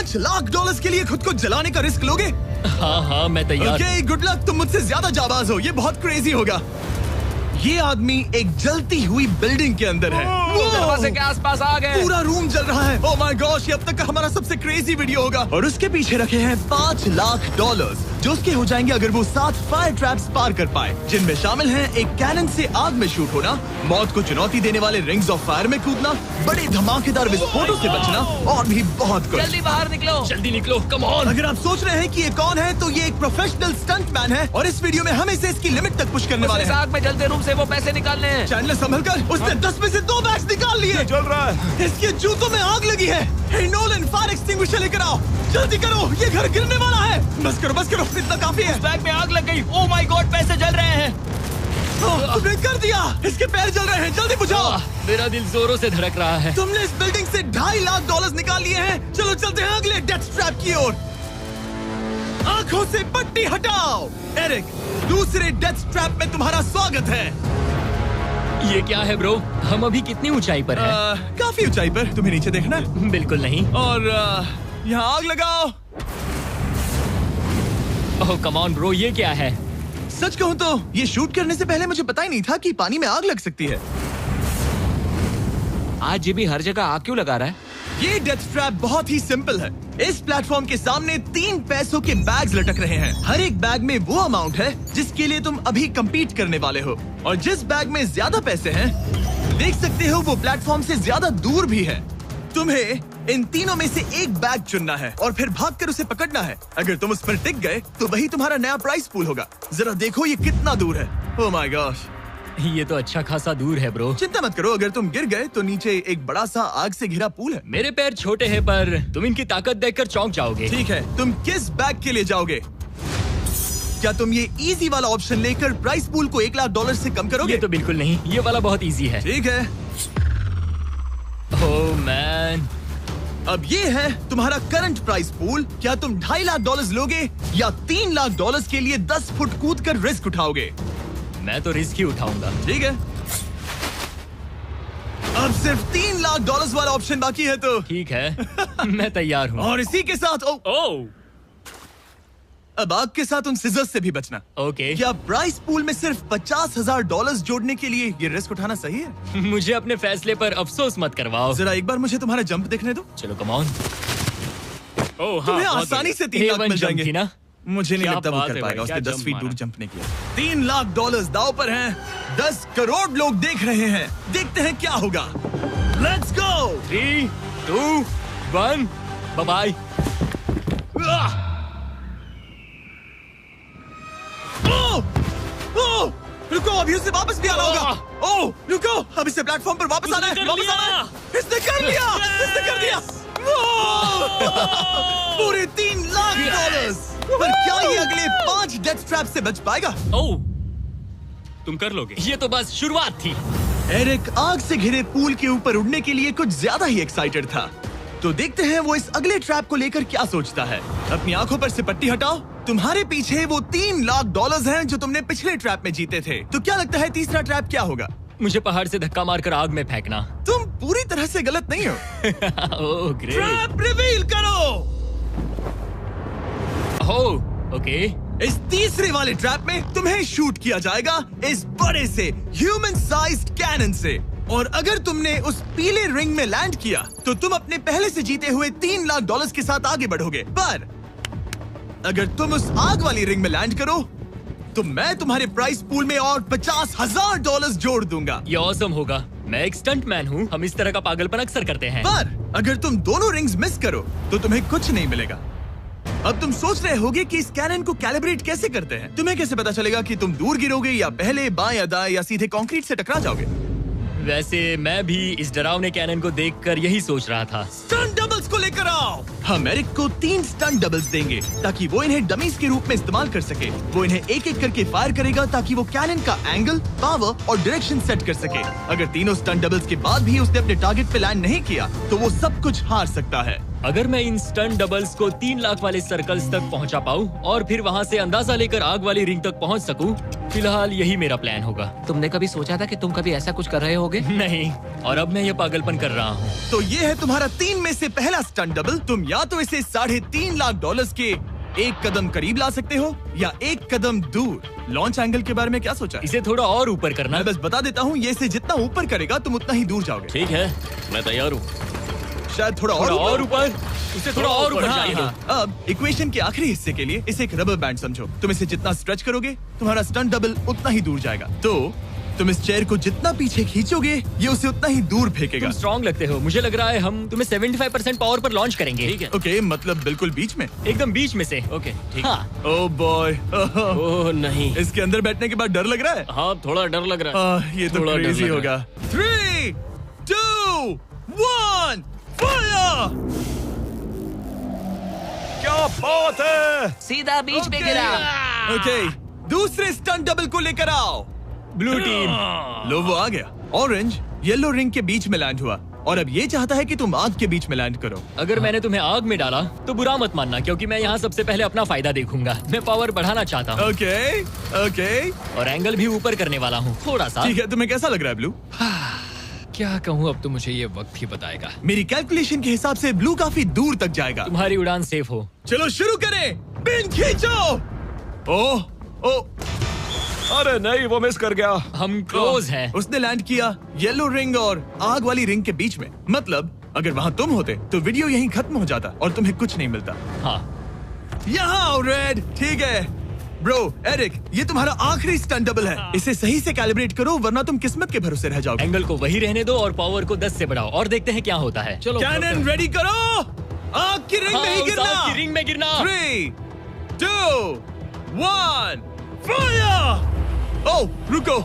$5 लाख के लिए खुद को जलाने का रिस्क लोगे? हाँ मैं तैयार। ओके, गुड लक, तुम मुझसे ज्यादा जाबाज हो, ये बहुत क्रेजी होगा। ये आदमी एक जलती हुई बिल्डिंग के अंदर है। दरवाजे के आसपास आ गए। पूरा रूम जल रहा है। ओह माय गॉश, ये अब तक का हमारा सबसे क्रेजी वीडियो होगा। और उसके पीछे रखे हैं $5 लाख, जो उसके हो जाएंगे अगर वो 7 फायर ट्रैप्स पार कर पाए, जिनमें शामिल हैं एक कैनन से आग में शूट होना, मौत को चुनौती देने वाले रिंग्स ऑफ फायर में कूदना, बड़े धमाकेदार विस्फोटों से बचना और भी बहुत कुछ। जल्दी बाहर निकलो, जल्दी निकलो, कम ऑन। अगर आप सोच रहे हैं कि ये कौन है, तो ये एक प्रोफेशनल स्टंट मैन है और इस वीडियो में हम इसे इसकी लिमिट तक पुश करने वाले हैं। आग में जलते रूम से वो पैसे निकालने हैं। चैनल संभल कर, उसने 10 में से 2 बैग्स निकाल लिए। चल रहा है। इसके जूतों में आग लगी है। हे नोलन, फायर एक्सटिंग्विशर लेकर आओ, जल्दी करो, ये घर गिरने वाला है। बस करो, इतना काफी है। बैग में आग लग गई। ओह माय गॉड, पैसे जल रहे हैं। तुमने कर दिया, इसके पैर जल रहे हैं, जल्दी बुझाओ। मेरा दिल जोरों से धड़क रहा है। तुमने इस बिल्डिंग से $2.5 लाख निकाल लिए हैं। चलो चलते हैं अगले डेथ ट्रैप की ओर। आंखों से पट्टी हटाओ। एरिक, दूसरे डेथ ट्रैप में तुम्हारा स्वागत है। ये क्या है ब्रो? हम अभी कितनी ऊंचाई पर हैं? काफी ऊंचाई पर। तुम्हें नीचे देखना है? बिल्कुल नहीं। और यहाँ आग लगाओ। ओह कम ऑन ब्रो, ये क्या है? सच कहूँ तो ये शूट करने से पहले मुझे पता ही नहीं था कि पानी में आग लग सकती है। आज ये भी हर जगह आग क्यों लगा रहा है? ये डेथ ट्रैप बहुत ही सिंपल है। इस प्लेटफॉर्म के सामने 3 पैसों के बैग्स लटक रहे हैं। हर एक बैग में वो अमाउंट है जिसके लिए तुम अभी compete करने वाले हो, और जिस बैग में ज्यादा पैसे हैं, देख सकते हो वो प्लेटफॉर्म से ज्यादा दूर भी है। तुम्हें इन तीनों में से एक बैग चुनना है और फिर भागकर उसे पकड़ना है। अगर तुम उस पर टिक गए तो वही तुम्हारा नया प्राइस पूल होगा। जरा देखो ये कितना दूर है। ओह माय गॉश, ये तो अच्छा खासा दूर है ब्रो। चिंता मत करो, अगर तुम गिर गए तो नीचे एक बड़ा सा आग से घिरा पूल है। मेरे पैर छोटे हैं पर तुम इनकी ताकत देखकर चौंक जाओगे। ठीक है, तुम किस बैग के लिए जाओगे? क्या तुम ये इजी वाला ऑप्शन लेकर प्राइस पूल को $1 लाख से कम करोगे? ये तो बिल्कुल नहीं, ये वाला बहुत इजी है। ठीक है, ओह मैन, अब ये है तुम्हारा करंट प्राइस पूल। क्या तुम $2.5 लाख लोगे या $3 लाख के लिए 10 फुट कूद कर रिस्क उठाओगे? मैं तो रिस्क ही उठाऊंगा। ठीक है, अब सिर्फ $3 लाख वाला ऑप्शन बाकी है तो ठीक है मैं तैयार हूँ। और इसी के साथ ओह अब आग के साथ उन सिजर्स से भी बचना। ओके। क्या प्राइस पूल में सिर्फ $50,000 जोड़ने के लिए ये रिस्क उठाना सही है? मुझे अपने फैसले पर अफसोस मत करवाओ। जरा एक बार मुझे तुम्हारा जंप देखने दो। चलो कम ऑन। ओह तुम्हें आसानी से 3 लाख मिल जाएंगे। थी ना? मुझे नहीं क्या लगता वो बात कर है पाएगा। भाई, उसने क्या 10 फीट जंप दूर मारा। जंप नहीं किया। $3 लाख दांव पर हैं। 10 करोड़ लोग देख रहे हैं। देखते हैं क्या होगा। Let's go. 3, 2, 1, bye bye. रुको, अभी उसे वापस भी आना होगा। ओह रुको, अब इसे प्लेटफॉर्म पर वापस आना है। वापस आना है। इसने कर लिया, इसने कर दिया। पूरे $3 लाख। पर क्या ये अगले 5 डेथ ट्रैप से बच पाएगा? ओह तुम कर लोगे। ये तो बस शुरुआत थी। एरिक आग से घिरे पूल के ऊपर उड़ने के लिए कुछ ज्यादा ही एक्साइटेड था। तो देखते हैं वो इस अगले ट्रैप को लेकर क्या सोचता है। अपनी आंखों पर से पट्टी हटाओ। तुम्हारे पीछे वो $3 लाख हैं जो तुमने पिछले ट्रैप में जीते थे। तो क्या लगता है तीसरा ट्रैप क्या होगा? मुझे पहाड़ से धक्का मारकर आग में फेंकना। तुम पूरी तरह से गलत नहीं हो। Oh great. ट्रैप रिवील करो। Oh okay. इस तीसरे वाले ट्रैप में तुम्हें शूट किया जाएगा इस बड़े से ह्यूमन साइज्ड कैनन से, और अगर तुमने उस पीले रिंग में लैंड किया तो तुम अपने पहले से जीते हुए $3 लाख के साथ आगे बढ़ोगे। पर अगर तुम उस आग वाली रिंग में लैंड करो तो मैं तुम्हारे प्राइस पूल में और $50,000 जोड़ दूंगा। ये ऑसम होगा। मैं एक स्टंट मैन हूँ, हम इस तरह का पागलपन अक्सर करते हैं। पर अगर तुम दोनों रिंग्स मिस करो तो तुम्हें कुछ नहीं मिलेगा। अब तुम सोच रहे होगे कि इस कैनन को कैलिब्रेट कैसे करते हैं। तुम्हें कैसे पता चलेगा कि तुम दूर गिरोगे या पहले बाएं या दाएं या सीधे कंक्रीट से टकरा जाओगे? वैसे मैं भी इस डरावने कैनन को देखकर यही सोच रहा था। स्टंट डबल्स को लेकर आओ। हम एरिक को 3 स्टंट डबल्स देंगे ताकि वो इन्हें डमीज के रूप में इस्तेमाल कर सके। वो इन्हें एक एक करके फायर करेगा ताकि वो कैनन का एंगल, पावर और डायरेक्शन सेट कर सके। अगर तीनों स्टंट डबल्स के बाद भी उसने अपने टारगेट पे लैंड नहीं किया तो वो सब कुछ हार सकता है। अगर मैं इन स्टंट डबल्स को 3 लाख वाले सर्कल्स तक पहुंचा पाऊं और फिर वहां से अंदाजा लेकर आग वाली रिंग तक पहुंच सकूं, फिलहाल यही मेरा प्लान होगा। तुमने कभी सोचा था कि तुम कभी ऐसा कुछ कर रहे होगे? नहीं, और अब मैं ये पागलपन कर रहा हूँ। तो ये है तुम्हारा 3 में से पहला स्टंट डबल। तुम या तो इसे $3.5 लाख के एक कदम करीब ला सकते हो या एक कदम दूर। लॉन्च एंगल के बारे में क्या सोचा है? इसे थोड़ा और ऊपर करना। मैं बस बता देता हूँ, ये इसे जितना ऊपर करेगा तुम उतना ही दूर जाओगे। ठीक है, मैं तैयार हूँ। शायद थोड़ा और ऊपर, उसे थोड़ा और ऊपर हाँ, जाने दो। हाँ। अब इक्वेशन के आखिरी हिस्से के लिए इसे एक रबर बैंड समझो। तुम इसे जितना स्ट्रेच करोगे तुम्हारा स्टंट डबल उतना ही दूर जाएगा। तो तुम इस चेयर को जितना पीछे खींचोगे ये उसे उतना ही दूर फेंकेगा। तुम स्ट्रॉन्ग लगते हो। मुझे लग रहा है हम तुम्हें 75% पावर पर लॉन्च करेंगे। ठीक है। ओके, मतलब बिल्कुल बीच में? एकदम बीच में से। ओके, ठीक। हाँ। ओह बॉय, ओह नहीं, इसके अंदर बैठने के बाद डर लग रहा है। हाँ थोड़ा डर लग रहा है। ये तो थोड़ा डर क्रेजी लग होगा। 3, 2, 1, फायर! क्या बात है! सीधा बीच में गिरा। ओके, दूसरे स्टंट डबल को लेकर आओ। Blue team. लो, वो आ गया। ऑरेंज येलो रिंग के बीच में लैंड हुआ और अब ये चाहता है कि तुम आग के बीच में लैंड करो। अगर मैंने तुम्हें आग में डाला तो बुरा मत मानना, क्योंकि मैं यहाँ सबसे पहले अपना फायदा देखूंगा। मैं पावर बढ़ाना चाहता हूँ। ओके, ओके, और एंगल भी ऊपर करने वाला हूँ थोड़ा सा। ठीक है। तुम्हें कैसा लग रहा है ब्लू? क्या कहूँ, अब तो मुझे ये वक्त ही बताएगा। मेरी कैलकुलेशन के हिसाब से ब्लू काफी दूर तक जाएगा। तुम्हारी उड़ान सेफ हो। चलो शुरू करें। पिन खींचो। ओह, ओह, अरे नहीं, वो मिस कर गया। हम क्लोज हैं। उसने लैंड किया येलो रिंग और आग वाली रिंग के बीच में। मतलब अगर वहाँ तुम होते तो वीडियो यहीं खत्म हो जाता और तुम्हें कुछ नहीं मिलता। हाँ। यहाँ आओ रेड। ठीक है ब्रो। एरिक, ये तुम्हारा आखिरी स्टंट डबल है। इसे सही से कैलिब्रेट करो वरना तुम किस्मत के भरोसे रह जाओगे। एंगल को वही रहने दो और पावर को 10 से बढ़ाओ और देखते हैं क्या होता है। चलो कैनन रेडी करो। आग की रिंग में ही उस गिरना। आग की रिंग में गिरना। 3, 2, 1, फायर! ओह, रुको।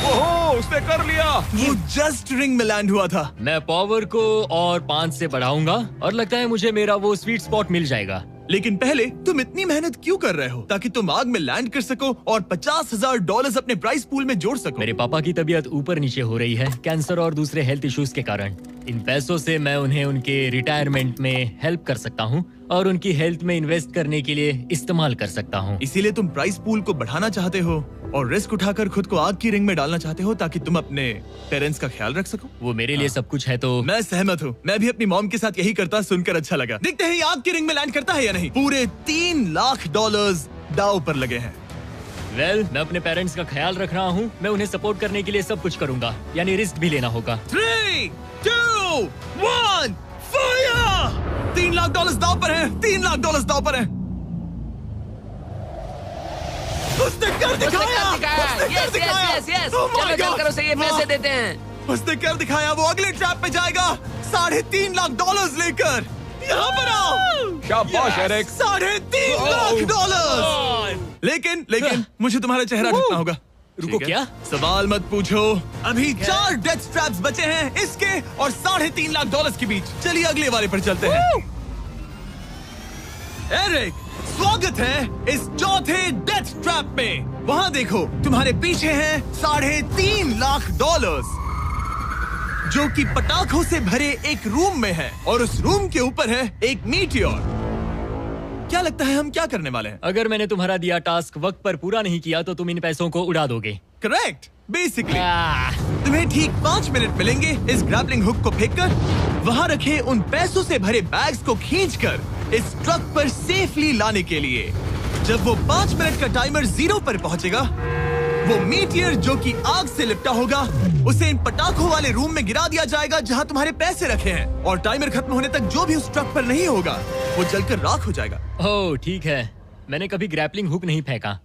ओहो, उसने कर लिया। वो जस्ट रिंग में लैंड हुआ था। मैं पावर को और 5 से बढ़ाऊंगा और लगता है मुझे मेरा वो स्वीट स्पॉट मिल जाएगा। लेकिन पहले तुम इतनी मेहनत क्यों कर रहे हो? ताकि तुम आग में लैंड कर सको और $50,000 अपने प्राइस पूल में जोड़ सको। मेरे पापा की तबीयत ऊपर नीचे हो रही है, कैंसर और दूसरे हेल्थ इश्यूज के कारण। इन पैसों से मैं उन्हें उनके रिटायरमेंट में हेल्प कर सकता हूँ और उनकी हेल्थ में इन्वेस्ट करने के लिए इस्तेमाल कर सकता हूँ। इसीलिए तुम प्राइस पूल को बढ़ाना चाहते हो और रिस्क उठाकर खुद को आग की रिंग में डालना चाहते हो ताकि तुम अपने पेरेंट्स का ख्याल रख सको। वो मेरे लिए सब कुछ है तो मैं सहमत हूँ। मैं भी अपनी मॉम के साथ यही करता, सुनकर अच्छा लगा। देखते हैं ये आग की रिंग में लैंड करता है या नहीं। पूरे $3 लाख दांव पर लगे हैं। मैं अपने पेरेंट्स का ख्याल रख रहा हूँ। मैं उन्हें सपोर्ट करने के लिए सब कुछ करूंगा, यानी रिस्क भी लेना होगा। 3, 2, 1, फायर! $3 लाख दांव पर है। $3 लाख दांव पर है। उसने कर दिखाया। Yes yes yes. चलो चलकर उसे ये पैसे देते हैं। उसने कर दिखाया। वो अगले ट्रैप पे जाएगा $3.5 लाख लेकर। यहाँ पर आओ। शाबाश एरिक। $3.5 लाख। लेकिन मुझे तुम्हारा चेहरा ढकना होगा। रुको, ठीक है? क्या? सवाल मत पूछो। अभी 4 डेथ ट्रैप्स बचे हैं, इसके और $3.5 लाख के बीच। चलिए अगले वाले पर चलते हैं। एरिक, स्वागत है इस चौथे डेथ ट्रैप में। वहाँ देखो, तुम्हारे पीछे है $3.5 लाख, जो कि पटाखों से भरे एक रूम में है और उस रूम के ऊपर है एक मीटियोर। क्या लगता है हम क्या करने वाले हैं? अगर मैंने तुम्हारा दिया टास्क वक्त पर पूरा नहीं किया तो तुम इन पैसों को उड़ा दोगे। करेक्ट। बेसिकली तुम्हें ठीक 5 मिनट मिलेंगे इस ग्रैपलिंग हुक को फेंककर वहाँ रखे उन पैसों से भरे बैग्स को खींचकर इस ट्रक पर सेफली लाने के लिए। जब वो 5 मिनट का टाइमर 0 पर पहुंचेगा, वो मीटियर जो कि आग से लिपटा होगा उसे इन पटाखों वाले रूम में गिरा दिया जाएगा जहां तुम्हारे पैसे रखे हैं। और टाइमर खत्म होने तक जो भी उस ट्रक पर नहीं होगा वो जलकर राख हो जाएगा। ओह ठीक है, मैंने कभी ग्रैपलिंग हुक नहीं फेंका।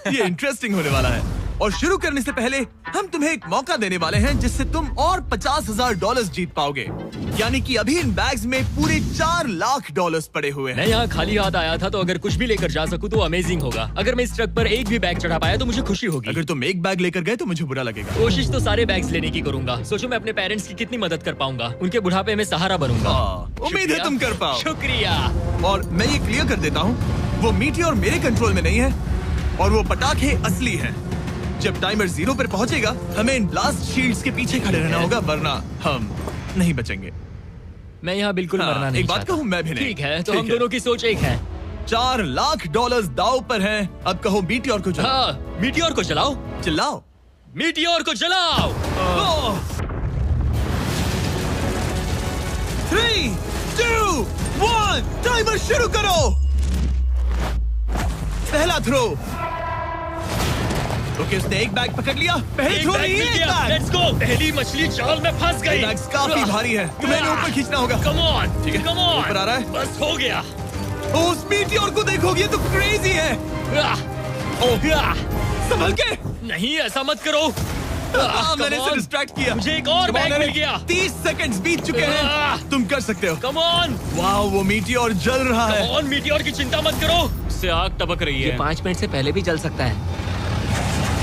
ये इंटरेस्टिंग होने वाला है। और शुरू करने से पहले हम तुम्हें एक मौका देने वाले हैं जिससे तुम और $50,000 जीत पाओगे। यानी कि अभी इन बैग्स में पूरे $4 लाख पड़े हुए हैं। मैं यहाँ खाली हाथ आया था, तो अगर कुछ भी लेकर जा सकूं तो अमेजिंग होगा। अगर मैं इस ट्रक पर एक भी बैग चढ़ा पाया तो मुझे खुशी होगी। अगर तुम एक बैग लेकर गए तो मुझे बुरा लगेगा। कोशिश तो सारे बैग्स लेने की करूंगा। सोचो मैं अपने पेरेंट्स की कितनी मदद कर पाऊंगा। उनके बुढ़ापे में सहारा बनूंगा। उम्मीद है तुम कर पाओ। शुक्रिया। और मैं ये क्लियर कर देता हूँ, वो मीटियोर मेरे कंट्रोल में नहीं है और वो पटाखे असली हैं। जब टाइमर 0 पर पहुंचेगा हमें इन ब्लास्ट शील्ड्स के पीछे खड़े रहना होगा, वरना हम नहीं बचेंगे। मैं यहाँ बिल्कुल हाँ, मरना नहीं एक बात चाहता। कहूँ, मैं भी नहीं। ठीक है, तो ठीक हम है। दोनों की सोच एक है। $4 लाख दाव पर हैं। अब कहो मीटियोर को चलाओ। हाँ, मीटियोर को चलाओ। चिल्लाओ। मीटियोर को चलाओ। 3, 2, 1 टाइमर शुरू करो। पहला थ्रो। ओके, उसने एक बैग पकड़ लिया। पहले थ्रो नहीं, एक बैग। Let's go. पहली मछली जाल में फंस गई। बैग्स काफी भारी है, तुम्हें इन्हें ऊपर खींचना होगा। कम ऑन, ठीक है, कम ऑन। ऊपर आ रहा है। बस हो गया। उस मीटियोर को देखोगे तो क्रेजी है। संभल के। नहीं, ऐसा मत करो। मैंने इसे डिस्ट्रैक्ट किया। मुझे एक और बैग मिल गया। 30 सेकंड्स बीत चुके हैं। तुम कर सकते हो। Come on. वाह, वो मीटियोर जल रहा है। कम ऑन, मीटियोर की चिंता मत करो। इससे आग टपक रही ये है। 5 मिनट से पहले भी जल सकता है।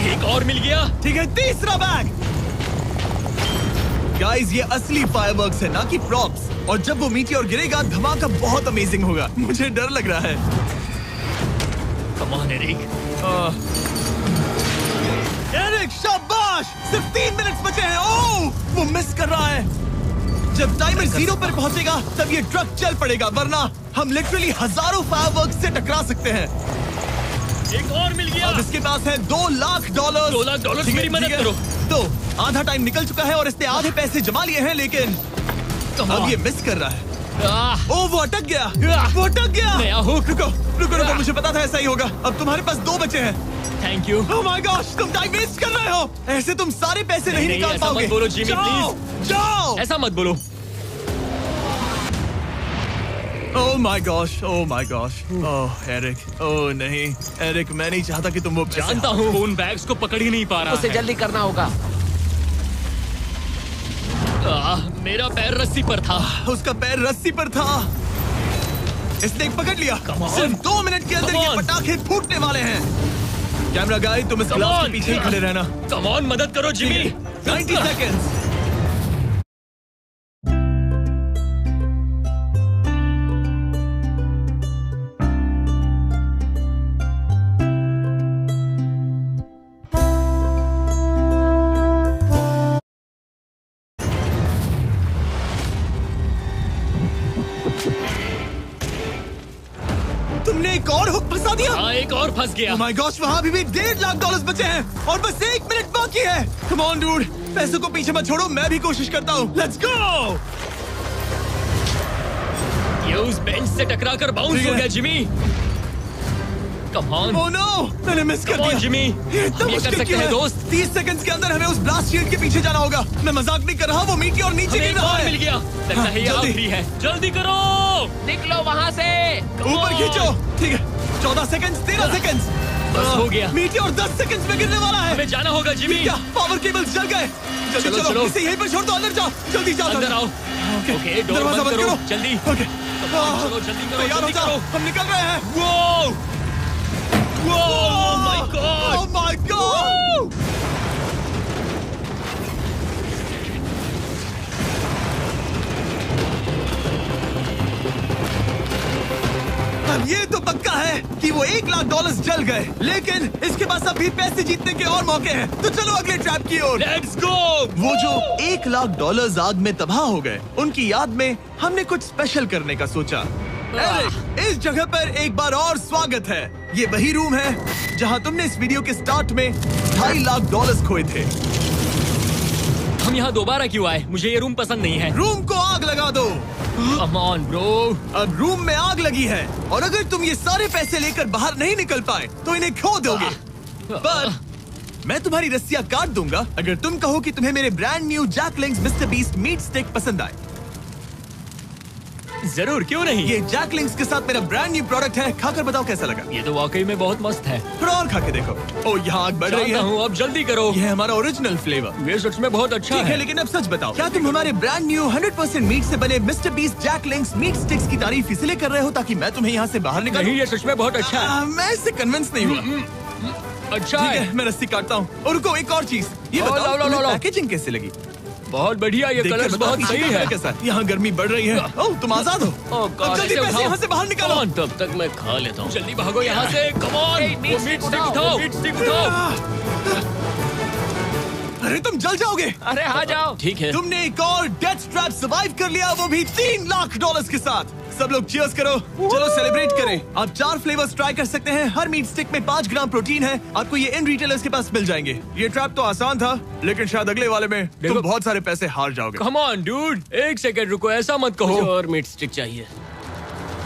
एक और मिल गया। ठीक है, तीसरा बैग। गाइस, ये असली फायरवर्क्स है, ना कि प्रॉप्स। और जब वो मीटियोर गिरेगा, धमाका बहुत अमेजिंग होगा। मुझे डर लग रहा है। Come on Eric. एरिक, शाबाश! सिर्फ 3 मिनट बचे हैं। ओह, वो मिस कर रहा है। जब टाइमर 0 पर पहुंचेगा, तब ये ट्रक चल पड़ेगा, वरना हम लिटरली हजारों फायरवर्क्स से टकरा सकते हैं। एक और मिल गया। अब इसके पास है $2 लाख। $2 लाख ठीक है, मेरी मदद ठीक है। करो। तो आधा टाइम निकल चुका है और इसने आधे पैसे जमा लिए हैं, लेकिन अब ये मिस कर रहा है। ओह, वो अटक गया। वो अटक गया। नया हुक। रुको रुको रुको, मुझे पता था ऐसा ही होगा। अब तुम्हारे पास 2 बचे हैं। Thank you. Oh my gosh, तुम टाइम वेस्ट कर रहे हो। ऐसे तुम सारे पैसे नहीं नहीं, निकाल ऐसा पाओगे। मत बोलो, जिमी, जाओ, जाओ। ऐसा मत बोलो। Oh my gosh, oh my gosh. Oh Eric, oh नहीं एरिक, मैं नहीं चाहता कि तुम वो पैसे जानता हूँ, उन बैग्स को पकड़ ही नहीं पा रहा उसे है। जल्दी करना होगा। मेरा पैर रस्सी पर था। उसका पैर रस्सी पर था। इसने एक पकड़ लिया। Come on. सिर्फ 2 मिनट के अंदर Come ये on. पटाखे फूटने वाले हैं। कैमरा गाय, तुम इस Come ग्लास के on. पीछे ही खड़े रहना। कम ऑन, मदद करो जिमी। 90 सेकेंड्स। तुमने एक और हुक फंसा दिया। हाँ, एक और फंस गया। Oh my gosh, वहाँ अभी भी $1.5 लाख बचे हैं और बस 1 मिनट बाकी है। Come on, dude, पैसों को पीछे मत छोड़ो, मैं भी कोशिश करता हूँ। Let's go! ये उस बेंच से टकराकर बाउंस ठीक हो है। गया Jimmy. Come on. Oh no, मैंने मिस कर Come on, दिया। जिमी। ये इतना हम ये कर मुश्किल सकते क्यों हैं, है? दोस्त। 30 सेकंड्स के अंदर हमें उस ब्लास्ट शील्ड के पीछे जाना होगा। मैं मजाक नहीं कर रहा, वो मीटी और नीचे हमें गिर एक रहा और है। मिल गया। लगता है ये जल्दी। आखिरी है। जल्दी करो। निकलो वहाँ से। Come ऊपर on. खींचो। ठीक है, 14 सेकंड्स, 13 सेकंड्स। बस हो गया। मीटी और 10 सेकंड्स में गिरने वाला है। हमें जाना होगा जिमी। क्या पावर केबल्स जल गए? जल्दी चलो, चलो, चलो। इसे यहीं पर छोड़ दो, अंदर जाओ। जल्दी जाओ, अंदर जाओ। आओ। ओके, ओके, डोर दरवाजा बंद करो। जल्दी। ओके, चलो, जल्दी करो, तैयार हो जल्दी जाओ, करो। हम निकल रहे हैं। वो Oh my God. Oh my God! अब ये तो पक्का है कि वो $1 लाख जल गए, लेकिन इसके पास अभी पैसे जीतने के और मौके हैं। तो चलो अगले ट्रैप की ओर। Let's go. वो जो $1 लाख आग में तबाह हो गए, उनकी याद में हमने कुछ स्पेशल करने का सोचा। एरिक, इस जगह पर एक बार और स्वागत है। ये वही रूम है जहां तुमने इस वीडियो के स्टार्ट में $2.5 लाख खोए थे। हम यहाँ दोबारा क्यों आए? मुझे ये रूम पसंद नहीं है। रूम को आग लगा दो। Come on bro. अब रूम में आग लगी है और अगर तुम ये सारे पैसे लेकर बाहर नहीं निकल पाए तो इन्हें खो दोगे। पर मैं तुम्हारी रस्सियां काट दूंगा अगर तुम कहो कि तुम्हें मेरे brand new Jack Links Mr Beast meat stick पसंद आए। जरूर, क्यों नहीं। ये जैक लिंक्स के साथ मेरा ब्रांड न्यू प्रोडक्ट है, खाकर बताओ कैसा लगा। ये तो वाकई में बहुत मस्त है। थोड़ा और खा के देखो। ओ, यहाँ आग बढ़ रही जानता है। हूँ, अब जल्दी करो। ये है हमारा ओरिजिनल फ्लेवर। ये सच में बहुत अच्छा ठीक है, है। लेकिन अब सच बताओ, क्या तुम हमारे ब्रांड न्यू 100% मीट से बने Mr Beast Jack Links meat sticks की तारीफ इसलिए कर रहे हो ताकि मैं तुम्हें यहाँ से बाहर निकालूं? नहीं, ये सच में बहुत अच्छा है। मैं इससे कन्विंस नहीं हुआ। अच्छा ठीक है। है, मैं रस्सी काटता हूँ। और रुको, एक और चीज, ये लो, बताओ लो, लो, तुम्हें लो। पैकेजिंग कैसे लगी? बहुत बढ़िया, ये देखकर कलर्स बताओ बहुत पीछे सही कैमरा है। कैसा है? यहाँ गर्मी बढ़ रही है। ओह, तुम आजाद हो। अब जल्दी पैसे यहाँ से बाहर निकालो। Come on, तब तक मैं खा लेता हूँ। जल्दी भागो यहाँ से। कम ऑन, Hey, meat वो मीट stick स्टिक उठाओ, उठाओ, मीट स्टिक उठाओ। अरे तुम जल जाओगे। अरे आ जाओ। ठीक है। तुमने एक और डेथ ट्रैप सर्वाइव कर लिया, वो भी $3 लाख के साथ। सब लोग चीयर्स करो, चलो सेलिब्रेट करें। आप 4 फ्लेवर्स ट्राई कर सकते हैं। हर मीट स्टिक में 5 ग्राम प्रोटीन है। आपको ये इन रिटेलर्स के पास मिल जाएंगे। ये ट्रैप तो आसान था, लेकिन शायद अगले वाले में तुम बहुत सारे पैसे हार जाओगे। कम ऑन डूड, एक सेकंड रुको, ऐसा मत कहो। और मीट स्टिक चाहिए।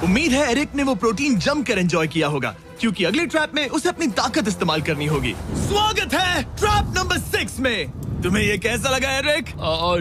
उम्मीद है एरिक ने वो प्रोटीन जमकर एंजॉय किया होगा, क्योंकि अगले ट्रैप में उसे अपनी ताकत इस्तेमाल करनी होगी। स्वागत है ट्रैप नंबर 6 में। तुम्हें ये कैसा लगा एरिक?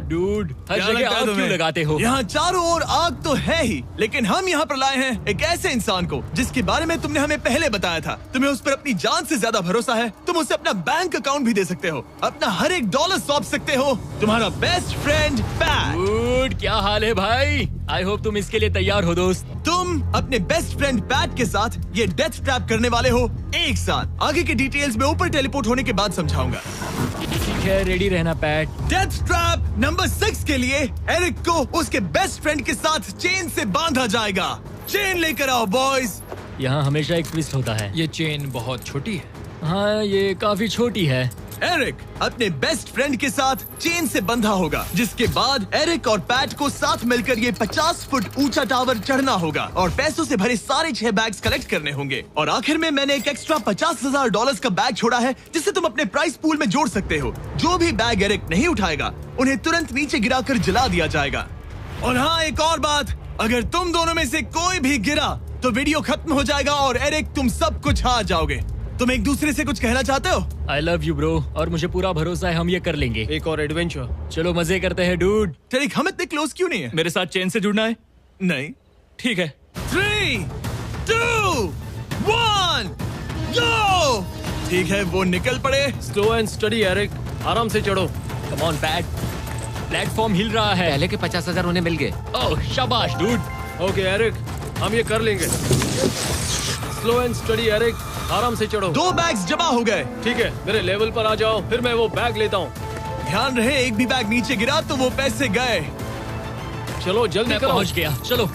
डूड, हर क्या जगह लगता है आग क्यों तुम्हें? लगाते हो? यहाँ चारों ओर आग तो है ही, लेकिन हम यहाँ पर लाए हैं एक ऐसे इंसान को जिसके बारे में तुमने हमें पहले बताया था। तुम्हें उस पर अपनी जान से ज्यादा भरोसा है। तुम उसे अपना बैंक अकाउंट भी दे सकते हो, अपना हर एक डॉलर सौंप सकते हो। तुम्हारा बेस्ट फ्रेंड पैट। डूड, क्या हाल है भाई? आई होप तुम इसके लिए तैयार हो दोस्त। तुम अपने बेस्ट फ्रेंड पैट के साथ ये डेथ ट्रैप करने वाले हो एक साथ। आगे की डिटेल्स में ऊपर टेलीपोर्ट होने के बाद समझाऊंगा। ठीक है, रेडी रहना पैट। डेथ ट्रैप नंबर 6 के लिए एरिक को उसके बेस्ट फ्रेंड के साथ चेन से बांधा जाएगा। चेन लेकर आओ बॉयज। यहाँ हमेशा एक ट्विस्ट होता है। ये चेन बहुत छोटी है। हाँ, ये काफी छोटी है। एरिक अपने बेस्ट फ्रेंड के साथ चेन से बंधा होगा, जिसके बाद एरिक और पैट को साथ मिलकर ये 50 फुट ऊंचा टावर चढ़ना होगा और पैसों से भरे सारे 6 बैग्स कलेक्ट करने होंगे। और आखिर में मैंने एक एक्स्ट्रा $50,000 का बैग छोड़ा है, जिसे तुम अपने प्राइस पूल में जोड़ सकते हो। जो भी बैग एरिक नहीं उठाएगा, उन्हें तुरंत नीचे गिराकर जला दिया जाएगा। और हाँ, एक और बात, अगर तुम दोनों में से कोई भी गिरा तो वीडियो खत्म हो जाएगा और एरिक तुम सब कुछ हार जाओगे। तुम एक दूसरे से कुछ कहना चाहते हो? आई लव यू ब्रो, और मुझे पूरा भरोसा है हम ये कर लेंगे। एक और एडवेंचर। चलो मजे करते हैं डूड। टेरिक, हम इतने क्लोज क्यों नहीं है? मेरे साथ चेन से जुड़ना है? नहीं। ठीक है। 3, 2, 1, go! ठीक है, वो निकल पड़े। स्लो एंड स्टडी एरिक, आराम से चढ़ो। कम ऑन पैट, प्लेटफॉर्म हिल रहा है। पहले के 50,000 उन्हें मिल गए। ओह शाबाश डूड। ओके एरिक, हम ये कर लेंगे। स्लो एंड स्टडी एरिक, आराम से चढ़ो। 2 बैग्स जमा हो गए। ठीक है, मेरे लेवल पर आ जाओ, फिर मैं वो बैग लेता हूँ। ध्यान रहे, एक भी बैग नीचे गिरा तो वो पैसे गए। चलो जल्दी मैं करो। पहुंच गया, चलो।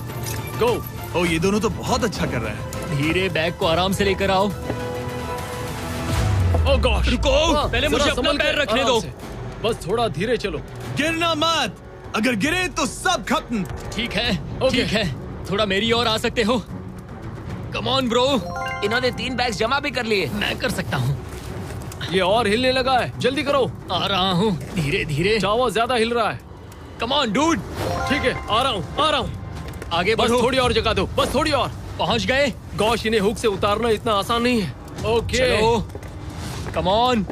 गो। ओ, ये दोनों तो बहुत अच्छा कर रहे हैं। धीरे बैग को आराम से लेकर आओ। ओह गॉश, रुको, पहले मुझे अपना पैर रखने दो। बस थोड़ा धीरे चलो। गिरना मत, अगर गिरे तो सब खत्म। ठीक है, ओके। ठीक है, थोड़ा मेरी ओर आ सकते हो? Come on bro. इन्होंने 3 बैग्स जमा भी कर लिए। मैं कर सकता हूँ। ये और हिलने लगा है, जल्दी करो। आ रहा हूँ, धीरे धीरे। चावा ज्यादा हिल रहा है। Come on dude. ठीक है, आ रहा हूँ, आ रहा हूँ। आगे बस बढ़ो। थोड़ी और जगह दो, बस थोड़ी और। पहुँच गए। गॉश, इन्हें हुक से उतारना इतना आसान नहीं है। ओके। चलो, कम ऑन।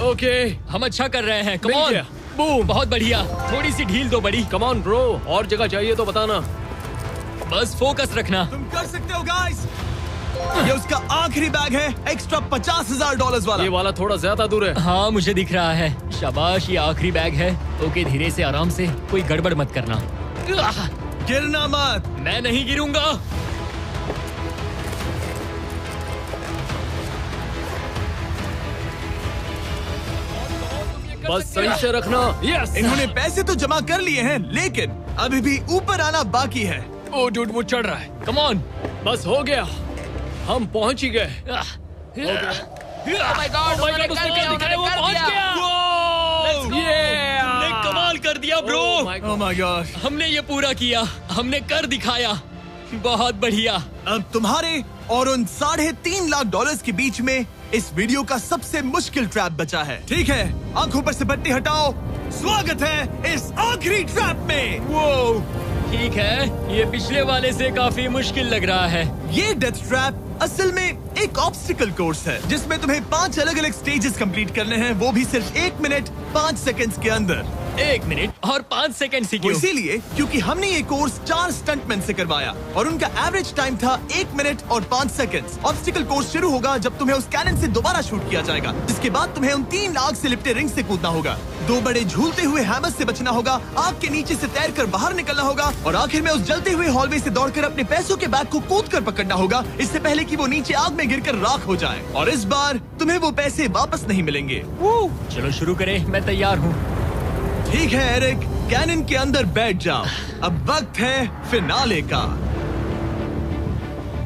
ओके, हम अच्छा कर रहे हैं। कम मिल ऑन। गया। बूम। बहुत बढ़िया, थोड़ी सी ढील दो बड़ी। कम ऑन ब्रो, और जगह चाहिए तो बताना। बस फोकस रखना। तुम कर सकते हो गाइस। ये उसका आखिरी बैग है, एक्स्ट्रा $50,000 वाला। ये वाला थोड़ा ज्यादा दूर है। हाँ, मुझे दिख रहा है। शाबाश, ये आखिरी बैग है। ओके, धीरे से, आराम से, कोई गड़बड़ मत करना। गिरना मत। मैं नहीं गिरूंगा। बस सही से रखना। यस। इन्होंने पैसे तो जमा कर लिए हैं, लेकिन अभी भी ऊपर आना बाकी है। ओ डूड, वो चढ़ रहा है। Come on. बस हो गया, हम पहुंच ही गए। Oh my God, उन्होंने कर दिया, उन्होंने वो कर पहुंच दिया। गया। हमने कमाल कर दिया ब्रो। Oh my gosh। हमने ये पूरा किया, हमने कर दिखाया। बहुत बढ़िया। अब तुम्हारे और उन $3.5 लाख के बीच में इस वीडियो का सबसे मुश्किल ट्रैप बचा है। ठीक है, आंखों पर से पट्टी हटाओ। स्वागत है इस आखिरी ट्रैप में। वो ठीक है, ये पिछले वाले से काफी मुश्किल लग रहा है। ये डेथ ट्रैप असल में एक ऑब्स्टिकल कोर्स है, जिसमें तुम्हें 5 अलग अलग स्टेजेस कंप्लीट करने हैं, वो भी सिर्फ 1 मिनट 5 सेकंड्स के अंदर। 1 मिनट और 5 सेकंड वो सीखिए। इसीलिए क्योंकि हमने ये कोर्स 4 स्टंटमैन से करवाया और उनका एवरेज टाइम था 1 मिनट और 5 सेकंड्स। ऑब्स्टिकल कोर्स शुरू होगा जब तुम्हें उस कैनन से दोबारा शूट किया जाएगा, जिसके बाद तुम्हें उन 3 आग से लिपटे रिंग से कूदना होगा, 2 बड़े झूलते हुए हैमर से बचना होगा, आग के नीचे से तैरकर बाहर निकलना होगा और आखिर में उस जलते हुए हॉलवे से दौड़कर अपने पैसों के बैग को कूदकर पकड़ना होगा, इससे पहले कि वो नीचे आग में गिरकर राख हो जाए। और इस बार तुम्हें वो पैसे वापस नहीं मिलेंगे। चलो शुरू करें, मैं तैयार हूँ। ठीक है एरिक, कैनन के अंदर बैठ जाओ। अब वक्त है फिनाले का।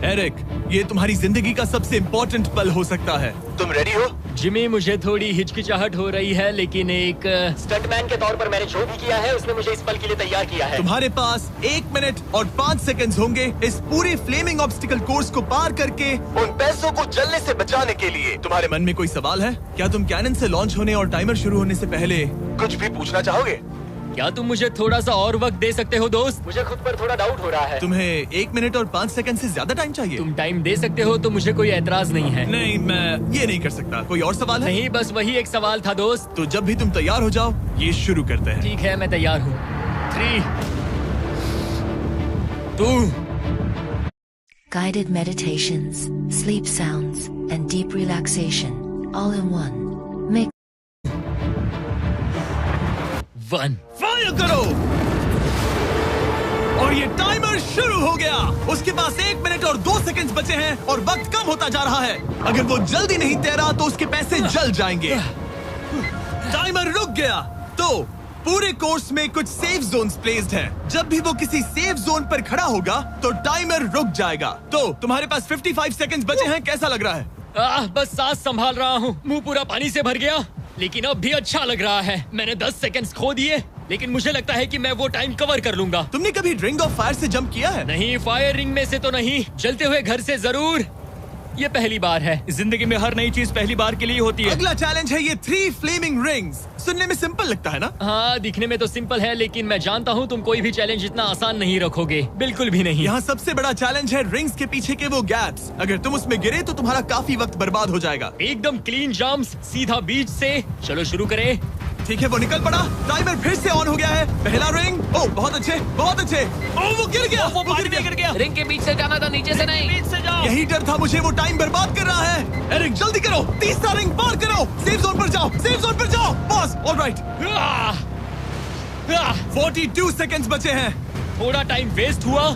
एरिक, ये तुम्हारी जिंदगी का सबसे इम्पोर्टेंट पल हो सकता है। तुम रेडी हो? जिमी, मुझे थोड़ी हिचकिचाहट हो रही है, लेकिन एक स्टंटमैन के तौर पर मैंने जो भी किया है उसने मुझे इस पल के लिए तैयार किया है। तुम्हारे पास 1 मिनट और 5 सेकंड्स होंगे इस पूरी फ्लेमिंग ऑब्स्टिकल कोर्स को पार करके उन पैसों को जलने से बचाने के लिए। तुम्हारे मन में कोई सवाल है? क्या तुम कैनन से लॉन्च होने और टाइमर शुरू होने से पहले कुछ भी पूछना चाहोगे? क्या तुम मुझे थोड़ा सा और वक्त दे सकते हो दोस्त? मुझे खुद पर थोड़ा डाउट हो रहा है। तुम्हें 1 मिनट और 5 सेकंड से ज्यादा टाइम चाहिए? तुम टाइम दे सकते हो तो मुझे कोई एतराज नहीं है। नहीं, मैं ये नहीं कर सकता। कोई और सवाल है? नहीं, बस वही एक सवाल था दोस्त। तो जब भी तुम तैयार हो जाओ, ये शुरू करते हैं। ठीक है, मैं तैयार हूँ। 3, 2 Guided meditations, sleep sounds, and deep relaxation, all in one. Make 1 fire करो और ये टाइमर शुरू हो गया। उसके पास 1 मिनट और 2 सेकंड्स बचे हैं और वक्त कम होता जा रहा है। अगर वो जल्दी नहीं तैरा तो उसके पैसे जल जाएंगे। टाइमर रुक गया। तो पूरे कोर्स में कुछ सेफ जोन्स प्लेस्ड हैं। जब भी वो किसी सेफ जोन पर खड़ा होगा तो टाइमर रुक जाएगा। तो तुम्हारे पास 55 सेकंड्स बचे हैं। कैसा लग रहा है? बस सांस संभाल रहा हूँ। मुंह पूरा पानी से भर गया, लेकिन अब भी अच्छा लग रहा है। मैंने 10 सेकंड्स खो दिए, लेकिन मुझे लगता है कि मैं वो टाइम कवर कर लूंगा। तुमने कभी रिंग ऑफ फायर से जंप किया है? नहीं, फायर रिंग में से तो नहीं, जलते हुए घर से जरूर। ये पहली बार है। जिंदगी में हर नई चीज पहली बार के लिए होती है। अगला चैलेंज है ये 3 फ्लेमिंग रिंग्स। सुनने में सिंपल लगता है ना? हाँ, दिखने में तो सिंपल है, लेकिन मैं जानता हूँ तुम कोई भी चैलेंज इतना आसान नहीं रखोगे। बिल्कुल भी नहीं। यहाँ सबसे बड़ा चैलेंज है रिंग्स के पीछे के वो गैप्स। अगर तुम उसमें गिरे तो तुम्हारा काफी वक्त बर्बाद हो जाएगा। एकदम क्लीन जंप्स, सीधा बीच से। चलो शुरू करें। ठीक है, वो निकल पड़ा। टाइमर फिर से ऑन हो गया है। पहला रिंग। ओह, बहुत अच्छे, बहुत अच्छे। ओह, वो गिर गया। वो पानी में गिर गया। रिंग के बीच से जाना था, नीचे से नहीं। बीच से जाओ। यही डर था मुझे, वो टाइम बर्बाद कर रहा है। एरिक, जल्दी करो। तीसरा रिंग पार करो। सेफ जोन पर जाओ, सेफ जोन पर जाओ। Boss, alright. 42 सेकंड्स बचे हैं। थोड़ा टाइम वेस्ट हुआ,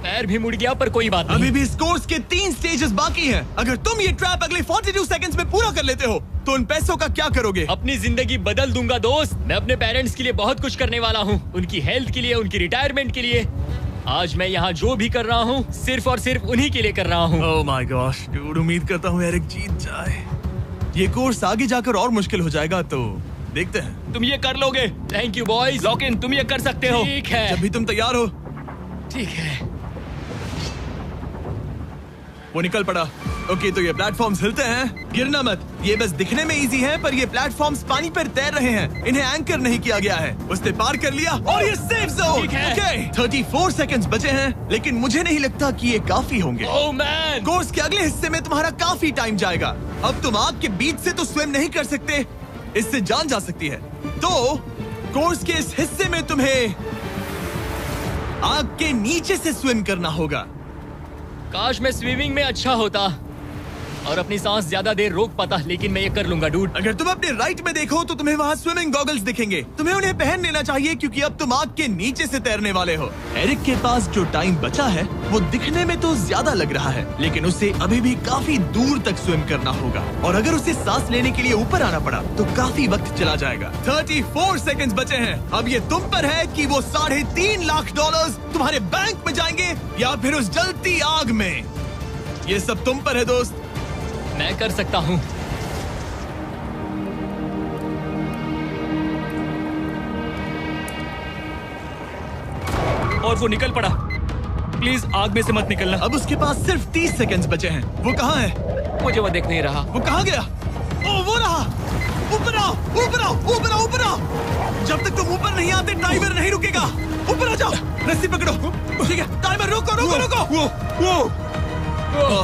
पैर भी मुड़ गया, पर कोई बात नहीं। अभी भी इस कोर्स के 3 स्टेजेस बाकी हैं। अगर तुम ये ट्रैप अगले 42 सेकंड्स में पूरा कर लेते हो तो उन पैसों का क्या करोगे? अपनी जिंदगी बदल दूंगा दोस्त। मैं अपने पेरेंट्स के लिए बहुत कुछ करने वाला हूँ, उनकी हेल्थ के लिए, उनकी रिटायरमेंट के लिए। आज मैं यहाँ जो भी कर रहा हूँ सिर्फ और सिर्फ उन्हीं के लिए कर रहा हूँ। ओह माय गॉश डूड, उम्मीद करता हूँ एरिक जीत जाए। ये कोर्स आगे जाकर और मुश्किल हो जाएगा, तो देखते हैं। तुम ये कर लोगे। Thank you boys. लॉक-इन, तुम ये कर सकते हो। ठीक है, जब भी तुम तैयार हो। ठीक है। वो निकल पड़ा। ओके, तो ये प्लेटफॉर्म्स हिलते हैं। गिरना मत। ये बस दिखने में इजी है, पर ये प्लेटफॉर्म्स पानी पर तैर रहे हैं। इन्हें एंकर नहीं किया गया है। उसने पार कर लिया और ये सेफ जोन। ठीक है। ओके, 34 सेकंड्स बचे हैं, लेकिन मुझे नहीं लगता कि ये काफी होंगे। ओह मैन, कोर्स के अगले हिस्से में तुम्हारा काफी टाइम जाएगा। अब तुम आग के बीच से तो स्विम नहीं कर सकते, इससे जान जा सकती है। तो कोर्स के इस हिस्से में तुम्हें आग के नीचे से स्विम करना होगा। काश मैं स्विमिंग में अच्छा होता और अपनी सांस ज्यादा देर रोक पाता, लेकिन मैं ये कर लूंगा डूड। अगर तुम अपने राइट में देखो तो तुम्हें वहाँ स्विमिंग गॉगल्स दिखेंगे। तुम्हें उन्हें पहन लेना चाहिए, क्योंकि अब तुम आग के नीचे से तैरने वाले हो। एरिक के पास जो टाइम बचा है वो दिखने में तो ज्यादा लग रहा है, लेकिन उसे अभी भी काफी दूर तक स्विम करना होगा। और अगर उसे सांस लेने के लिए ऊपर आना पड़ा तो काफी वक्त चला जाएगा। 34 सेकंड्स बचे हैं। अब ये तुम पर है कि वो $3.5 लाख तुम्हारे बैंक में जाएंगे या फिर उस जलती आग में। ये सब तुम पर है दोस्त। मैं कर सकता हूँ। और वो निकल पड़ा। प्लीज आग में से मत निकलना। अब उसके पास सिर्फ 30 सेकंड्स बचे हैं। वो कहाँ है? मुझे वो दिख नहीं रहा। वो कहाँ गया? ओ, वो रहा। ऊपर आओ, ऊपर आओ, ऊपर आओ, ऊपर आओ। जब तक तुम ऊपर नहीं आते टाइमर नहीं रुकेगा। ऊपर आ जाओ, रस्सी पकड़ो। ठीक है, टाइमर रोको, रोको, रोको। वो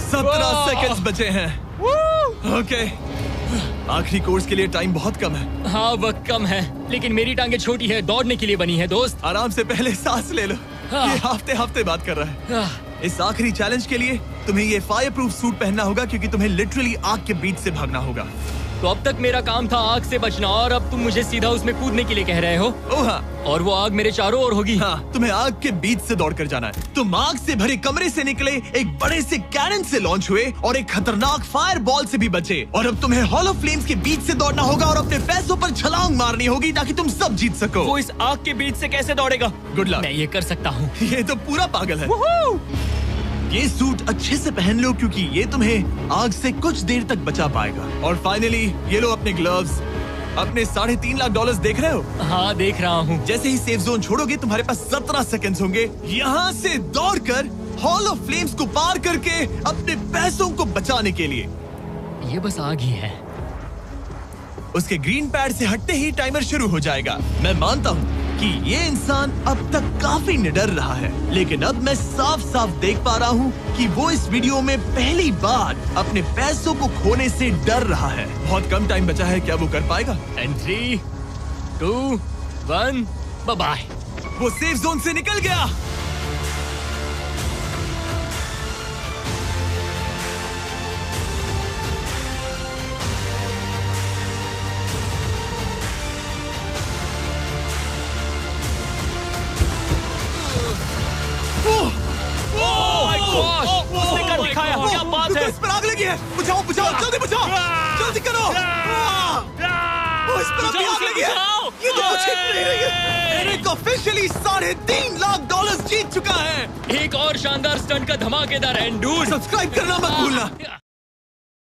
17 सेकंड्स बचे हैं। ओके, आखिरी कोर्स के लिए टाइम बहुत कम है। हाँ, वक्त कम है, लेकिन मेरी टांगे छोटी है, दौड़ने के लिए बनी है दोस्त। आराम से पहले सांस ले लो। ये हफ्ते हफ्ते बात कर रहा है। इस आखिरी चैलेंज के लिए तुम्हें ये फायर प्रूफ सूट पहनना होगा, क्योंकि तुम्हें लिटरली आग के बीच से भागना होगा। तो अब तक मेरा काम था आग से बचना, और अब तुम मुझे सीधा उसमें कूदने के लिए कह रहे हो। ओह हाँ। और वो आग मेरे चारों ओर होगी। हाँ, तुम्हें आग के बीच से दौड़ कर जाना है। तुम आग से भरे कमरे से निकले, एक बड़े से कैनन से लॉन्च हुए और एक खतरनाक फायर बॉल से भी बचे। और अब तुम्हें हॉलो फ्लेम्स के बीच से दौड़ना होगा और अपने पैसों पर छलांग मारनी होगी ताकि तुम सब जीत सको। वो इस आग के बीच से कैसे दौड़ेगा? Good luck. मैं ये कर सकता हूँ। ये तो पूरा पागल है। ये सूट अच्छे से पहन लो क्योंकि ये तुम्हें आग से कुछ देर तक बचा पाएगा। और फाइनली ये लो अपने ग्लव्स। अपने $3.5 लाख देख रहे हो? हाँ देख रहा हूँ। जैसे ही सेफ जोन छोड़ोगे तुम्हारे पास 17 सेकंड्स होंगे यहाँ से दौड़कर हॉल ऑफ फ्लेम्स को पार करके अपने पैसों को बचाने के लिए। ये बस आग ही है। उसके ग्रीन पैड से हटते ही टाइमर शुरू हो जाएगा। मैं मानता हूँ कि ये इंसान अब तक काफी निडर रहा है, लेकिन अब मैं साफ साफ देख पा रहा हूँ कि वो इस वीडियो में पहली बार अपने पैसों को खोने से डर रहा है। बहुत कम टाइम बचा है, क्या वो कर पाएगा? 3, 2, 1, बाय। वो सेफ जोन से निकल गया। उसने कर दिखाया। क्या बात है? इस पर आग लगी है। बुझाओ बुझाओ, जल्दी बुझाओ, जल्दी करो। इस पर अभी आग लगी है। ये तो कुछ हिट नहीं रही है। एरिक ऑफिशियली $3.5 लाख जीत चुका है। एक और शानदार स्टंट का धमाकेदार एंड डूड। सब्सक्राइब करना मत भूलना।